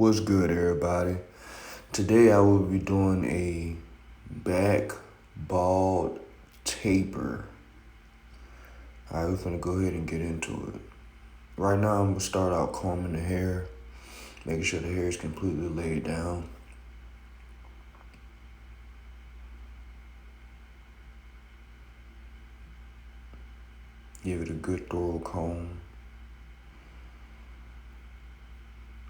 What's good, everybody? Today I will be doing a back bald taper. Alright, we're gonna go ahead and get into it. Right now, I'm gonna start out combing the hair, making sure the hair is completely laid down. Give it a good thorough comb.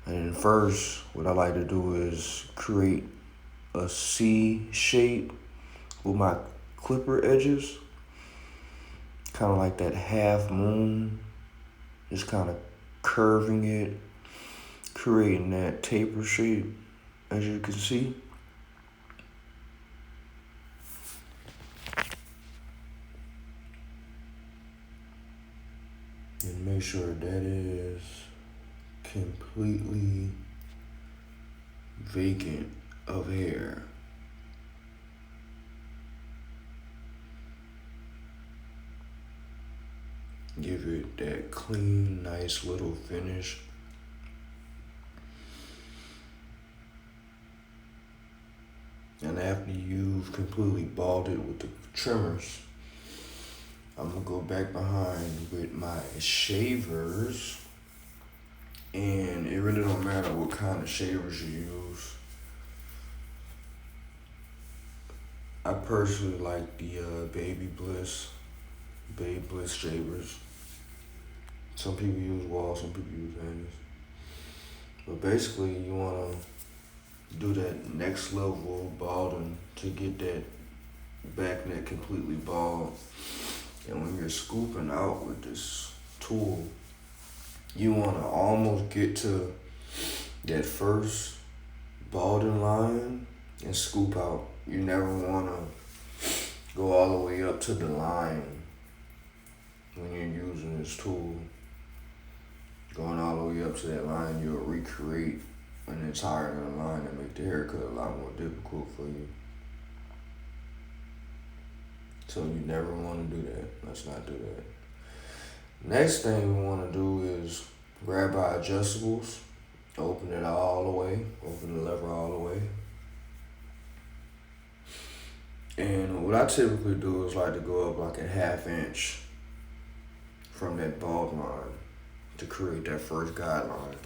And then first, what I like to do is create a C shape with my clipper edges. Kind of like that half moon. Just kind of curving it, creating that taper shape, as you can see. And make sure that is completely vacant of hair. Give it that clean, nice little finish. And after you've completely balded with the trimmers, I'm gonna go back behind with my shavers. And it really don't matter what kind of shavers you use. I personally like the Baby Bliss shavers. Some people use Wall, some people use Andes. But basically, you wanna do that next level of balding to get that back neck completely bald. And when you're scooping out with this tool, you wanna almost get to that first balding line and scoop out. You never wanna go all the way up to the line when you're using this tool. Going all the way up to that line, you'll recreate an entire line and make the haircut a lot more difficult for you. So you never want to do that. Let's not do that. Next thing we want to do is grab our adjustables, open it all the way, open the lever all the way. And what I typically do is like to go up like a 1/2 inch from that bald line to create that first guideline.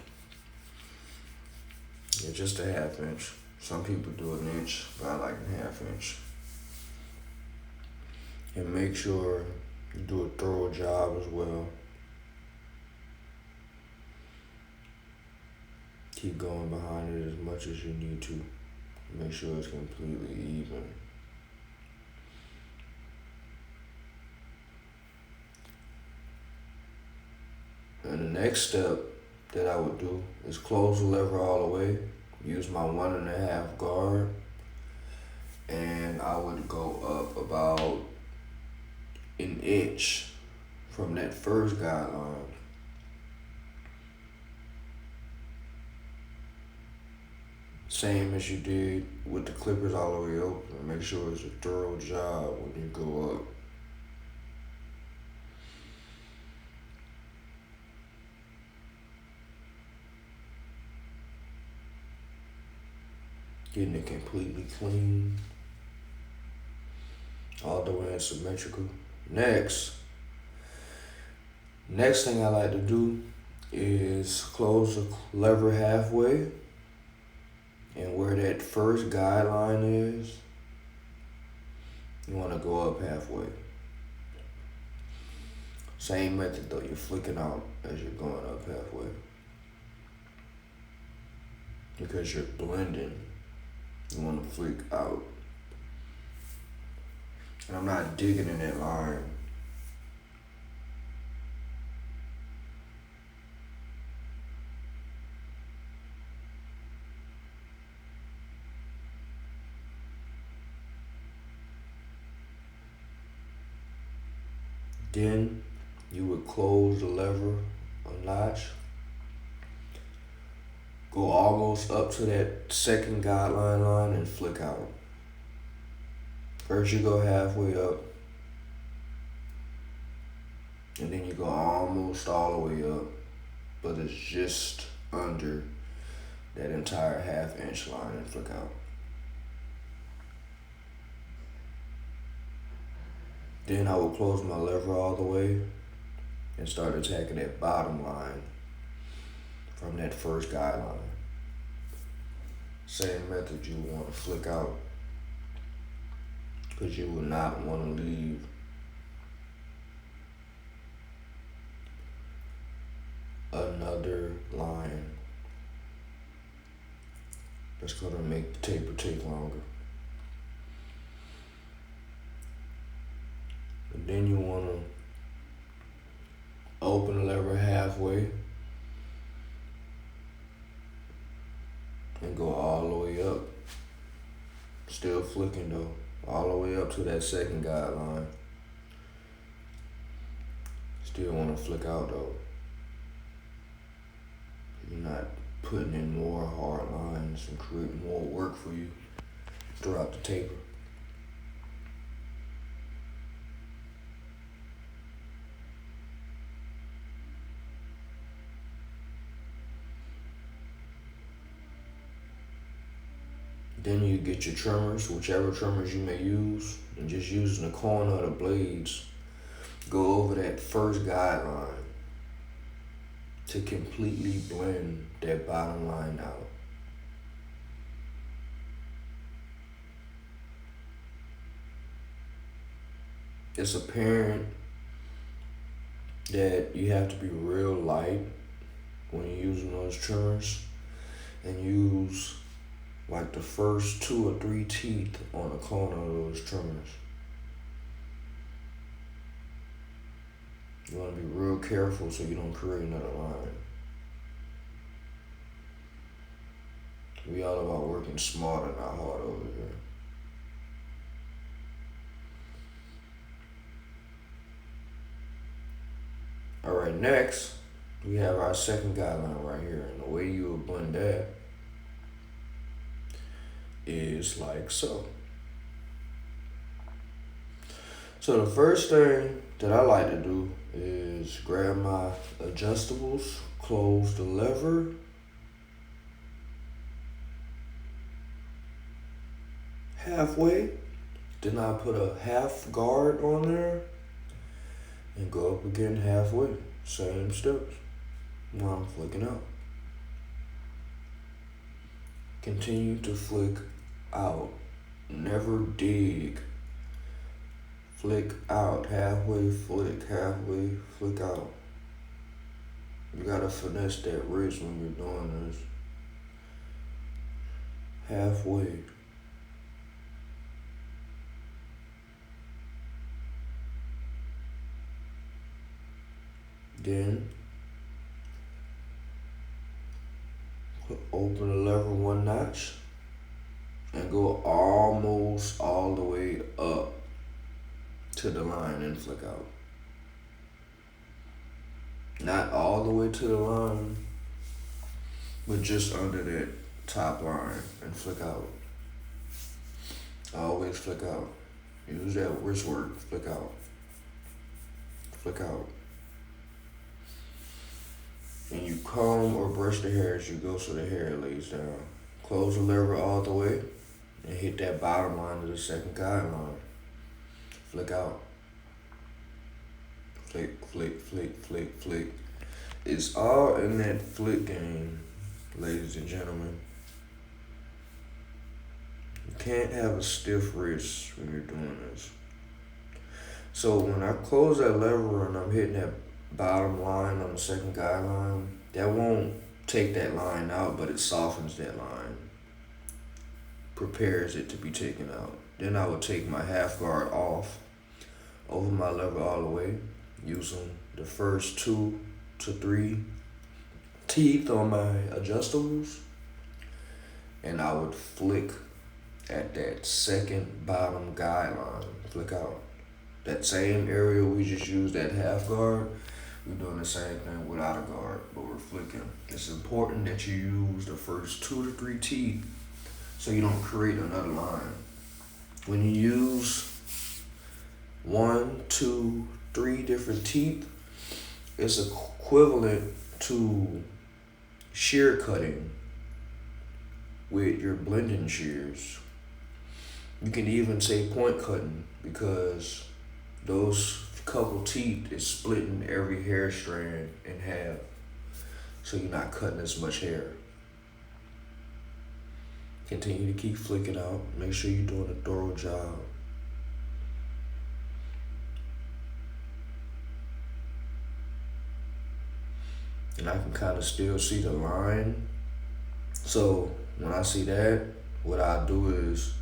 Yeah, just a 1/2 inch. Some people do an inch, but I like a 1/2 inch. And make sure you do a thorough job as well. Keep going behind it as much as you need to. Make sure it's completely even. And the next step that I would do is close the lever all the way, use my 1.5 guard, and I would go up about an inch from that first guideline. Same as you did with the clippers all the way open. Make sure it's a thorough job when you go up. Getting it completely clean, all the way and symmetrical. Next thing I like to do is close the lever halfway, and where that first guideline is, you want to go up halfway. Same method though, you're flicking out as you're going up halfway, because you're blending. You want to flick out. And I'm not digging in that line. Then you would close the lever a notch. Go almost up to that second guideline line and flick out. First you go halfway up, and then you go almost all the way up, but it's just under that entire 1/2 inch line and flick out. Then I will close my lever all the way and start attacking that bottom line from that first guideline. Same method you want to flick out, because you will not want to leave another line that's going to make the taper take longer. And then you want to open the lever halfway and go all the way up. Still flicking though, all the way up to that second guideline. Still want to flick out though. You're not putting in more hard lines and creating more work for you throughout the taper. Then you get your trimmers, whichever trimmers you may use, and just using the corner of the blades, go over that first guideline to completely blend that bottom line out. It's apparent that you have to be real light when you're using those trimmers, and use like the first 2 or 3 teeth on the corner of those trimmers. You want to be real careful so you don't create another line. We all about working smarter, not hard over here. All right, next we have our second guideline right here, and the way you would blend that is like so. So the first thing that I like to do is grab my adjustables, close the lever, halfway, then I put a half guard on there and go up again halfway, same steps while I'm flicking out. Continue to flick out, never dig. Flick out, halfway flick, halfway flick out. You gotta finesse that wrist when you're doing this. Halfway. Then open the lever 1 notch and go almost all the way up to the line and flick out. Not all the way to the line, but just under that top line and flick out. Always flick out. Use that wrist work, flick out. Flick out. And you comb or brush the hair as you go so the hair lays down. Close the lever all the way and hit that bottom line of the second guideline. Flick out. Flick, flick, flick, flick, flick. It's all in that flick game, ladies and gentlemen. You can't have a stiff wrist when you're doing this. So when I close that lever and I'm hitting that bottom line on the second guideline, that won't take that line out, but it softens that line, prepares it to be taken out. Then I would take my half guard off, over my lever all the way, using the first 2 to 3 teeth on my adjustables, and I would flick at that second bottom guideline, flick out. That same area we just used that half guard, we're doing the same thing without a guard, but we're flicking. It's important that you use the first 2 to 3 teeth so you don't create another line. When you use 1, 2, 3 different teeth, it's equivalent to shear cutting with your blending shears. You can even say point cutting because those couple teeth is splitting every hair strand in half. So you're not cutting as much hair. Continue to keep flicking out. Make sure you're doing a thorough job. And I can kind of still see the line. So when I see that, what I do is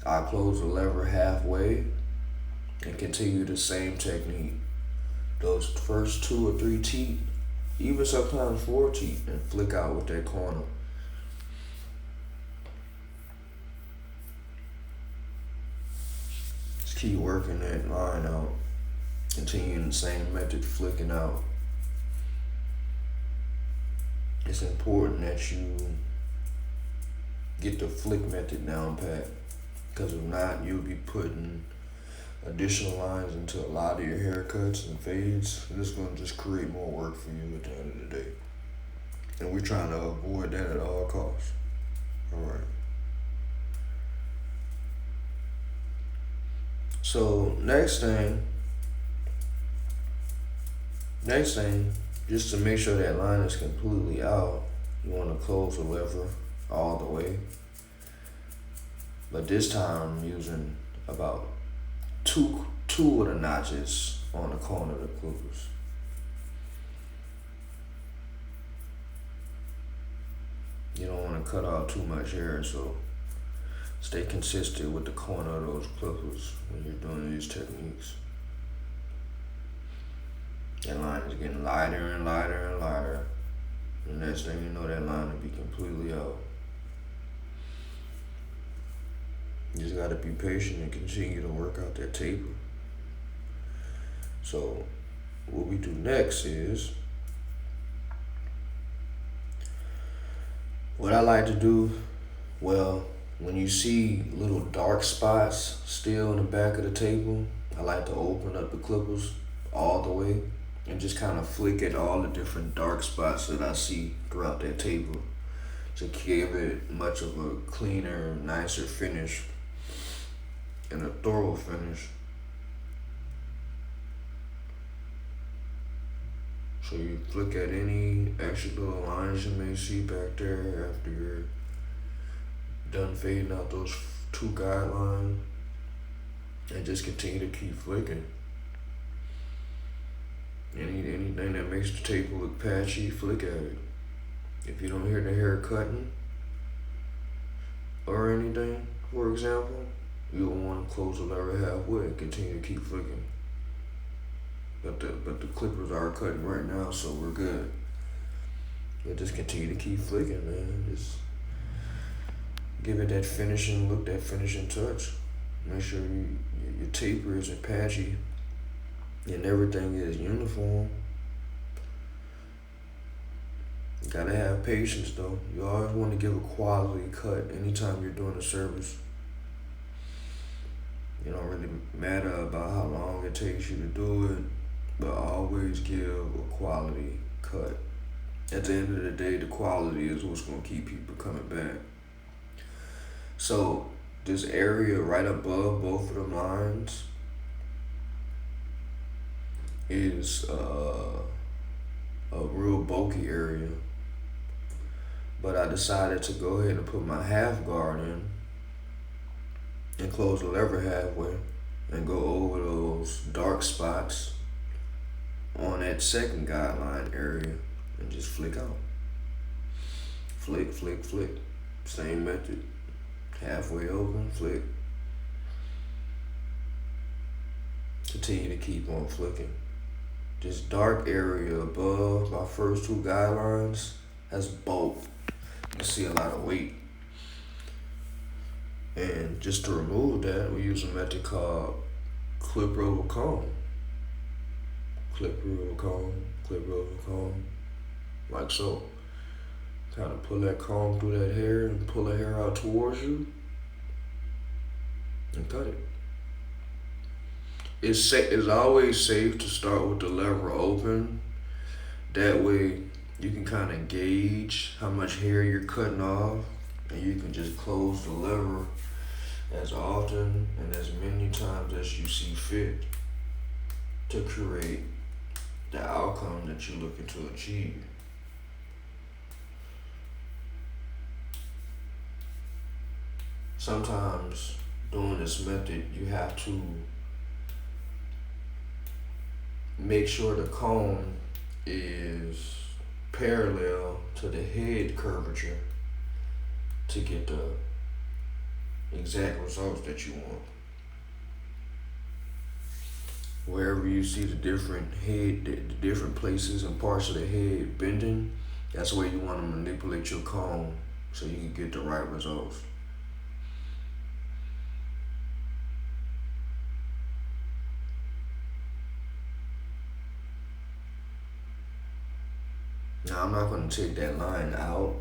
I close the lever halfway and continue the same technique. Those first 2 or 3 teeth, even sometimes 4 teeth, and flick out with that corner. Just keep working that line out. Continuing the same method, flicking out. It's important that you get the flick method down pat, because if not, you'll be putting additional lines into a lot of your haircuts and fades, and it's gonna just create more work for you at the end of the day. And we're trying to avoid that at all costs. Alright. So next thing, just to make sure that line is completely out, you wanna close the lever all the way. But this time I'm using about two of the notches on the corner of the clippers. You don't want to cut out too much hair, so stay consistent with the corner of those clippers when you're doing these techniques. That line is getting lighter and lighter and lighter. The next thing you know, that line will be completely out. You just gotta be patient and continue to work out that taper. So what we do next is, what I like to do, well, when you see little dark spots still in the back of the taper, I like to open up the clippers all the way and just kind of flick at all the different dark spots that I see throughout that taper to give it much of a cleaner, nicer finish and a thorough finish. So you flick at any extra little lines you may see back there after you're done fading out those 2 guidelines, and just continue to keep flicking. Anything that makes the taper look patchy, flick at it. If you don't hear the hair cutting or anything, for example, you'll want to close the lever halfway and continue to keep flicking. But the clippers are cutting right now, so we're good. But just continue to keep flicking, man. Just give it that finishing look, that finishing touch. Make sure your taper isn't patchy and everything is uniform. You gotta have patience though. You always want to give a quality cut anytime you're doing a service. It don't really matter about how long it takes you to do it, but always give a quality cut. At the end of the day, the quality is what's gonna keep people coming back. So this area right above both of them lines is a real bulky area, but I decided to go ahead and put my half guard in and close the lever halfway and go over those dark spots on that second guideline area and just flick out. Flick, flick, flick. Same method. Halfway open, flick. Continue to keep on flicking. This dark area above my first 2 guidelines has bulk. You see a lot of weight. And just to remove that, we use a method called clipper over comb. Clipper over comb, clipper over comb, like so. Kind of pull that comb through that hair and pull the hair out towards you and cut it. It's always safe to start with the lever open. That way you can kind of gauge how much hair you're cutting off And you can just close the lever as often and as many times as you see fit to create the outcome that you're looking to achieve. Sometimes doing this method, you have to make sure the comb is parallel to the head curvature to get the exact results that you want. Wherever you see the different head, the different places and parts of the head bending, that's where you want to manipulate your comb so you can get the right results. Now I'm not going to take that line out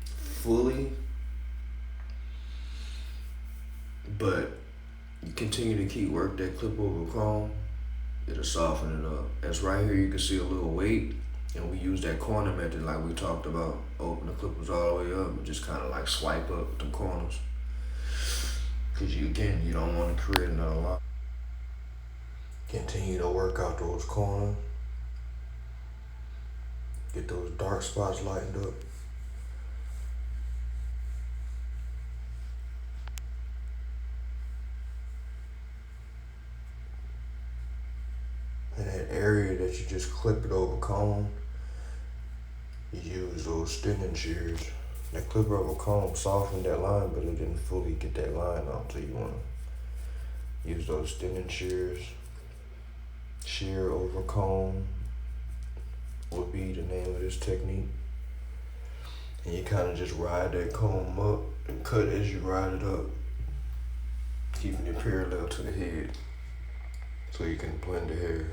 fully, but you continue to keep work that clip over comb, it'll soften it up. As right here you can see a little weight, and we use that corner method like we talked about. Open the clippers all the way up and just kind of like swipe up the corners. Cause you don't want to create another line. Continue to work out those corners. Get those dark spots lightened up. And that area that you just clip it over comb, you use those thinning shears. That clipper over comb softened that line, but it didn't fully get that line out, so you want to use those thinning shears. Shear over comb would be the name of this technique. And you kind of just ride that comb up and cut as you ride it up, keeping it parallel to the head so you can blend the hair.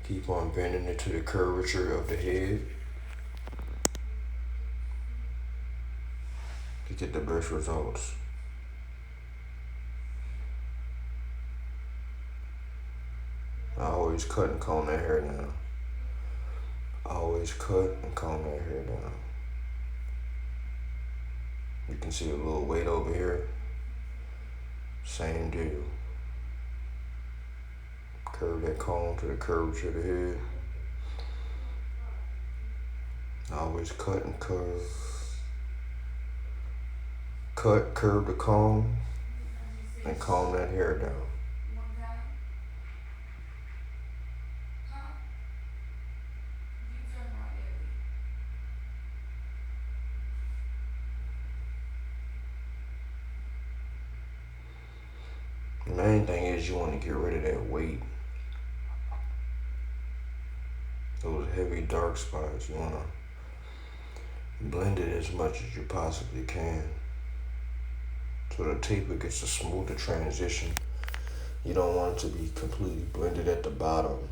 Keep on bending it to the curvature of the head to get the best results. I always cut and comb that hair down. Always cut and comb that hair down. You can see a little weight over here. Same deal. Curve that comb to the curvature of the head. Always cut and curve. Cut, curve the comb, and comb that hair down. The main thing is you want to get rid of that weight. Those heavy dark spots, you want to blend it as much as you possibly can so the taper gets a smoother transition. You don't want it to be completely blended at the bottom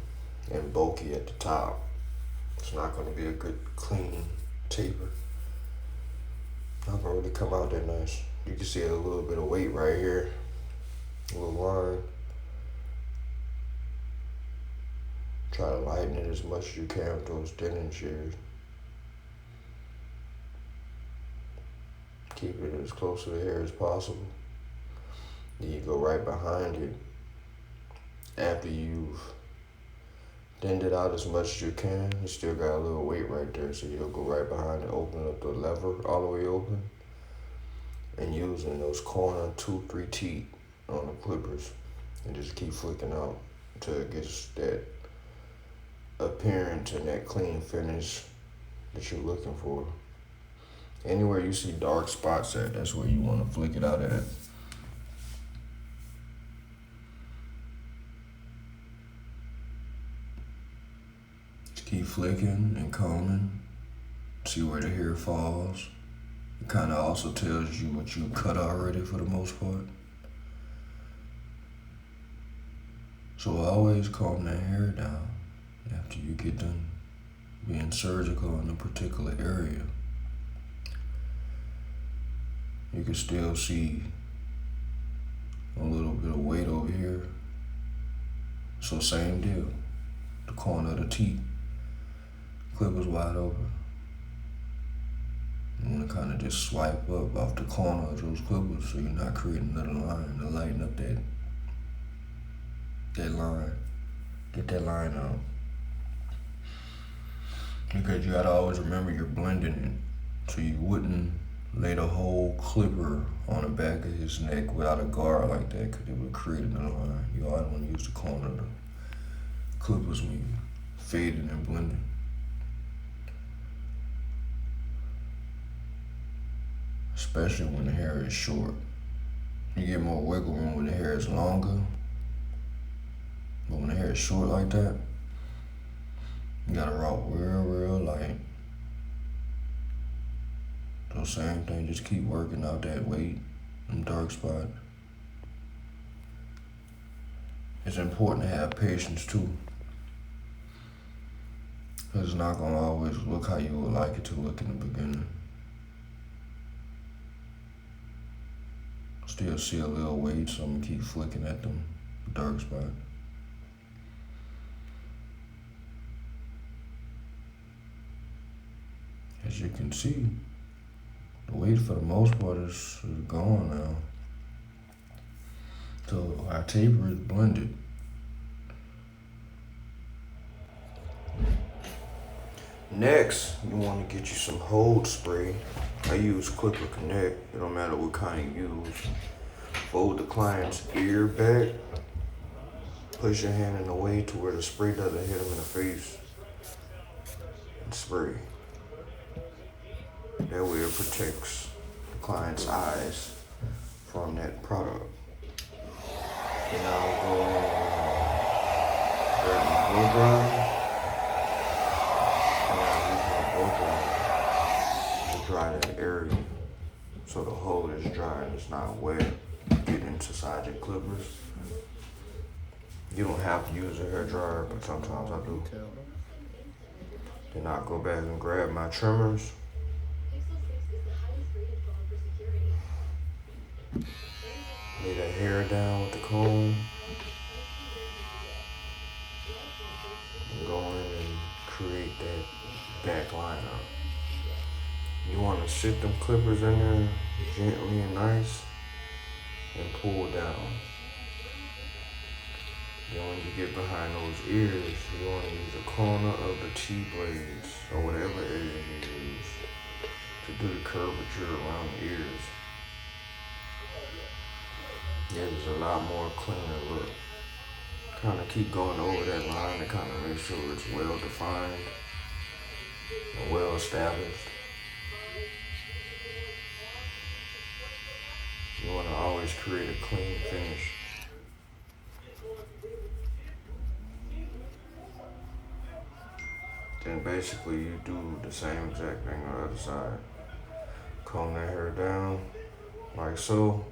and bulky at the top. It's not going to be a good clean taper. Not going to really come out that nice. You can see a little bit of weight right here, a little line. Try to lighten it as much as you can with those thinning shears. Keep it as close to the hair as possible. Then you go right behind it. After you've thinned it out as much as you can, you still got a little weight right there, so you'll go right behind it, open up the lever all the way open, and using those corner 2-3 teeth on the clippers, and just keep flicking out until it gets that appearance and that clean finish that you're looking for. Anywhere you see dark spots at, that's where you want to flick it out at. Just keep flicking and combing, see where the hair falls. It kind of also tells you what you cut already for the most part. So always comb that hair down after you get done being surgical in a particular area. You can still see a little bit of weight over here. So same deal. the corner of the teeth. Clippers wide open. You want to kind of just swipe up off the corner of those clippers so you're not creating another line to lighten up that line. Get that line out. Because you gotta always remember you're blending it. So you wouldn't lay the whole clipper on the back of his neck without a guard like that, because it would create another line. You always want to use the corner of the clippers when you fading and blending. Especially when the hair is short. You get more wiggle room when the hair is longer. But when the hair is short like that, you gotta rock real light. So same thing, just keep working out that weight and dark spot. It's important to have patience too. Cause it's not gonna always look how you would like it to look in the beginning. Still see a little weight, so I'm gonna keep flicking at them dark spot. As you can see, the weight for the most part is gone now. So our taper is blended. Next, you want to get you some hold spray. I use Clipper Connect. It don't matter what kind you use. Fold the client's ear back. Push your hand in the way to where the spray doesn't hit him in the face. And spray. That way it protects the client's eyes from that product. And I'll go in and grab my blow dryer. To dry that area so the hole is dry and it's not wet getting inside your clippers. You don't have to use a hair dryer, but sometimes I do. Then I'll go back and grab my trimmers. Lay that hair down with the comb. And go in and create that back line up. You want to sit them clippers in there gently and nice and pull down. Then when you get behind those ears, you want to use the corner of the T-blades or whatever area you use to do the curvature around the ears. Yeah, it's a lot more cleaner look. Kind of keep going over that line to kind of make sure it's well defined and well established. You want to always create a clean finish. Then basically you do the same exact thing on the other side. Comb that hair down like so.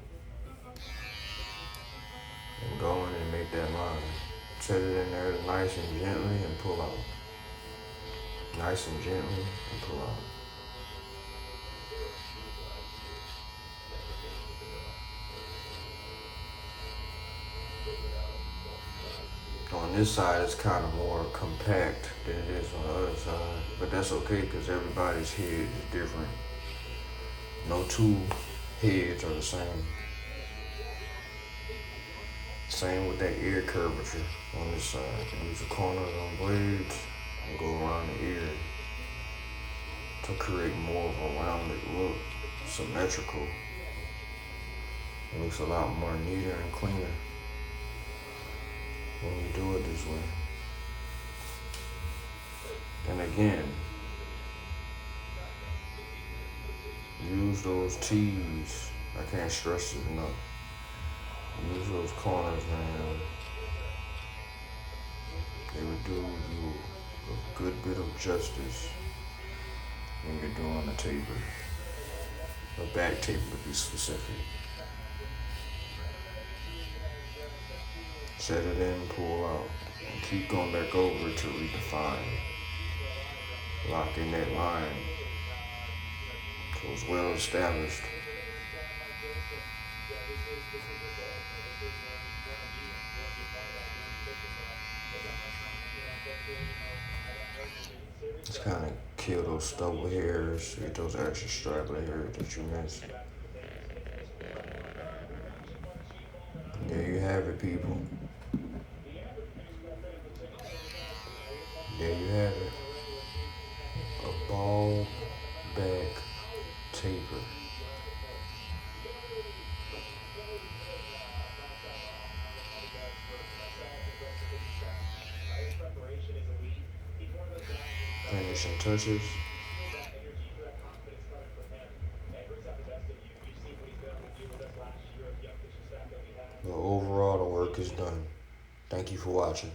And go in and make that line. Set it in there nice and gently and pull out. Nice and gently and pull out. On this side, it's kind of more compact than it is on the other side. But that's okay because everybody's head is different. No two heads are the same. Same with that ear curvature on this side. Use the corners on blades and go around the ear to create more of a rounded look, symmetrical. It looks a lot more neater and cleaner when you do it this way. And again, use those T's. I can't stress it enough. Use those corners, man. They would do you a good bit of justice when you're doing a taper. A back taper to be specific. Set it in, pull out, and keep going back over to redefine. Lock in that line so it's well established. Just kind of kill those stubble hairs, get those extra straggly hairs that you missed. There you have it, people. There you have it. A ball back taper. Finishing touches. But overall, the work is done. Thank you for watching.